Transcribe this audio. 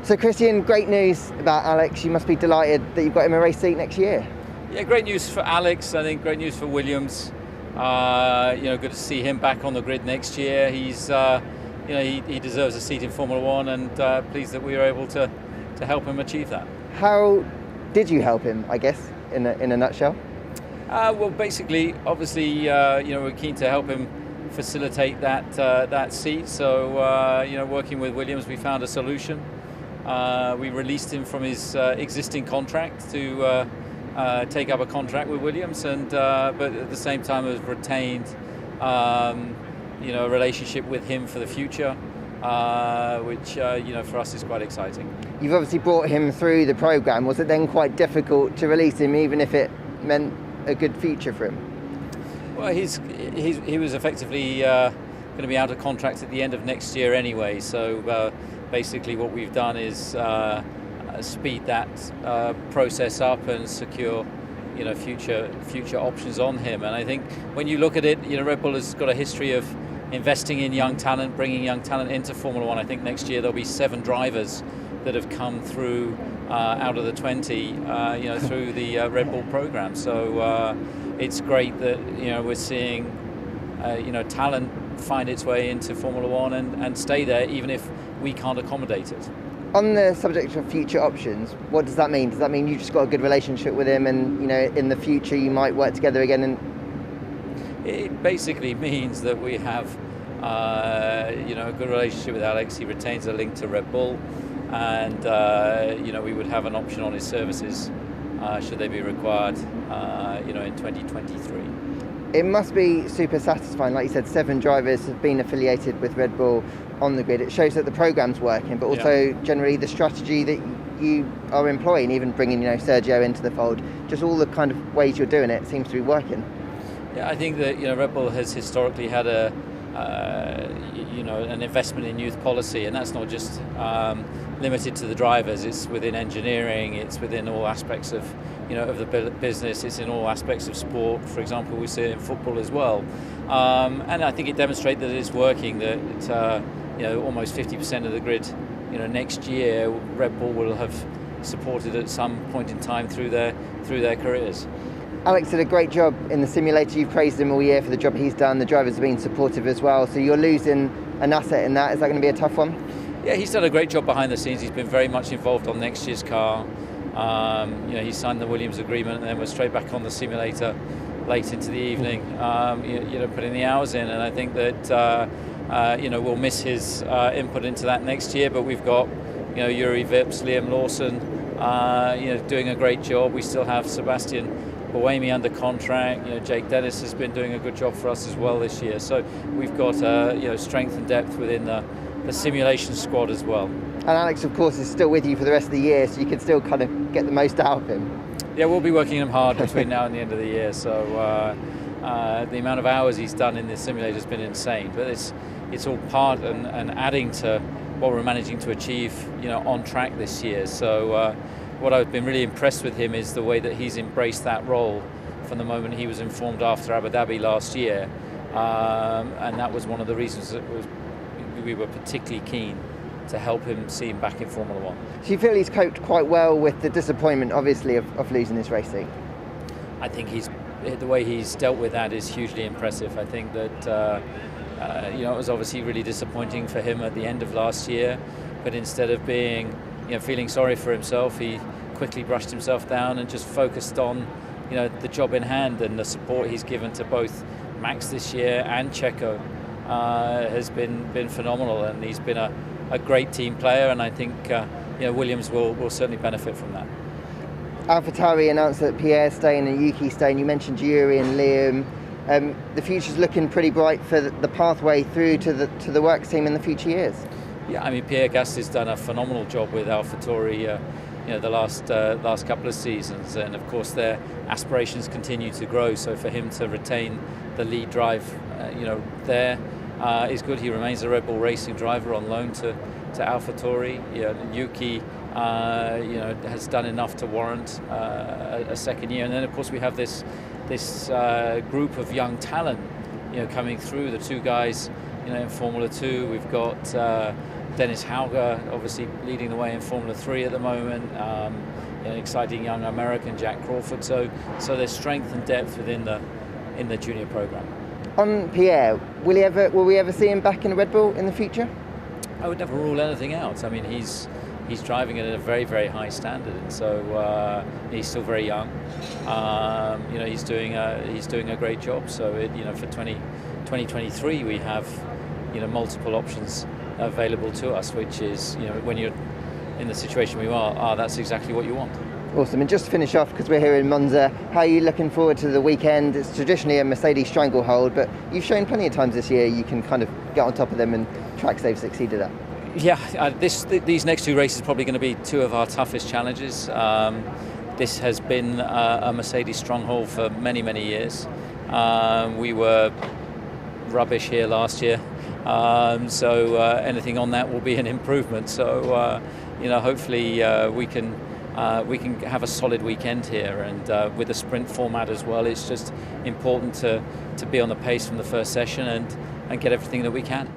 So Christian, great news about Alex. You must be delighted that you've got him a race seat next year. Yeah, great news for Alex. I think great news for Williams. Good to see him back on the grid next year. He's, he deserves a seat in Formula One, and pleased that we were able to help him achieve that. How did you help him, I guess, in a nutshell? Well, basically, obviously, we're keen to help him facilitate that seat. So, working with Williams, we found a solution. We released him from his existing contract to take up a contract with Williams, but at the same time has retained, a relationship with him for the future, which for us is quite exciting. You've obviously brought him through the programme. Was it then quite difficult to release him, even if it meant a good future for him? Well, he was effectively going to be out of contract at the end of next year anyway. So basically, what we've done is speed that process up and secure, future options on him. And I think when you look at it, Red Bull has got a history of investing in young talent, bringing young talent into Formula One. I think next year there'll be 7 drivers that have come through out of the 20, through the Red Bull program. So it's great that we're seeing talent find its way into Formula One and stay there, even if we can't accommodate it. On the subject of future options, what does that mean? Does that mean you just got a good relationship with him, and in the future you might work together again? And it basically means that we have a good relationship with Alex. He retains a link to Red Bull, and we would have an option on his services should they be required in 2023. It must be super satisfying. Like you said, 7 drivers have been affiliated with Red Bull on the grid. It shows that the programme's working, but also generally the strategy that you are employing, even bringing Sergio into the fold, just all the kind of ways you're doing it seems to be working. Yeah, I think that Red Bull has historically had an investment in youth policy, and that's not just limited to the drivers. It's within engineering, it's within all aspects of of the business, it's in all aspects of sport. For example, we see it in football as well, and I think it demonstrates that it's working. That almost 50% of the grid next year Red Bull will have supported at some point in time through their careers. Alex did a great job in the simulator. You've praised him all year for the job he's done. The drivers have been supportive as well. So you're losing an asset in that. Is that going to be a tough one? Yeah, he's done a great job behind the scenes. He's been very much involved on next year's car. He signed the Williams agreement, and then we're straight back on the simulator late into the evening. Putting the hours in, and I think that we'll miss his input into that next year. But we've got Yuri Vips, Liam Lawson, doing a great job. We still have Sebastian Buemi under contract. Jake Dennis has been doing a good job for us as well this year. So we've got strength and depth within the simulation squad as well. And Alex, of course, is still with you for the rest of the year, so you can still kind of get the most out of him. Yeah, we'll be working him hard between now and the end of the year. So the amount of hours he's done in this simulator has been insane. But it's all part and adding to what we're managing to achieve, on track this year. So what I've been really impressed with him is the way that he's embraced that role from the moment he was informed after Abu Dhabi last year, and that was one of the reasons that we were particularly keen to help him see him back in Formula One. So you feel he's coped quite well with the disappointment, obviously, of losing his race seat? I think the way he's dealt with that is hugely impressive. I think that it was obviously really disappointing for him at the end of last year, but instead of feeling sorry for himself, he quickly brushed himself down and just focused on the job in hand, and the support he's given to both Max this year and Checo has been phenomenal, and he's been a great team player, and I think Williams will certainly benefit from that. AlphaTauri announced that Pierre's staying and Yuki's staying. You mentioned Yuri and Liam. The future's looking pretty bright for the pathway through to the works team in the future years. Yeah, I mean, Pierre Gasly's done a phenomenal job with AlphaTauri the last couple of seasons, and of course their aspirations continue to grow. So for him to retain the lead drive, there is good. He remains a Red Bull Racing driver on loan to AlphaTauri. Yuki, has done enough to warrant a second year, and then of course we have this group of young talent, coming through. The 2 guys, in Formula 2. We've got Dennis Hauger, obviously leading the way in Formula 3 at the moment. An exciting young American, Jack Crawford. So there's strength and depth within the junior program. On Pierre, will we ever see him back in a Red Bull in the future? I would never rule anything out. I mean, he's driving it at a very, very high standard, and so he's still very young. He's doing a great job. So for 2023 we have multiple options available to us, which is when you're in the situation we are, that's exactly what you want. Awesome. And just to finish off, because we're here in Monza, how are you looking forward to the weekend? It's traditionally a Mercedes stranglehold, but you've shown plenty of times this year you can kind of get on top of them and tracks they've succeeded at. Yeah, these next two races are probably going to be two of our toughest challenges. This has been a Mercedes stronghold for many, many years. We were rubbish here last year, so anything on that will be an improvement. So hopefully we can have a solid weekend here, and with the sprint format as well, it's just important to be on the pace from the first session and get everything that we can.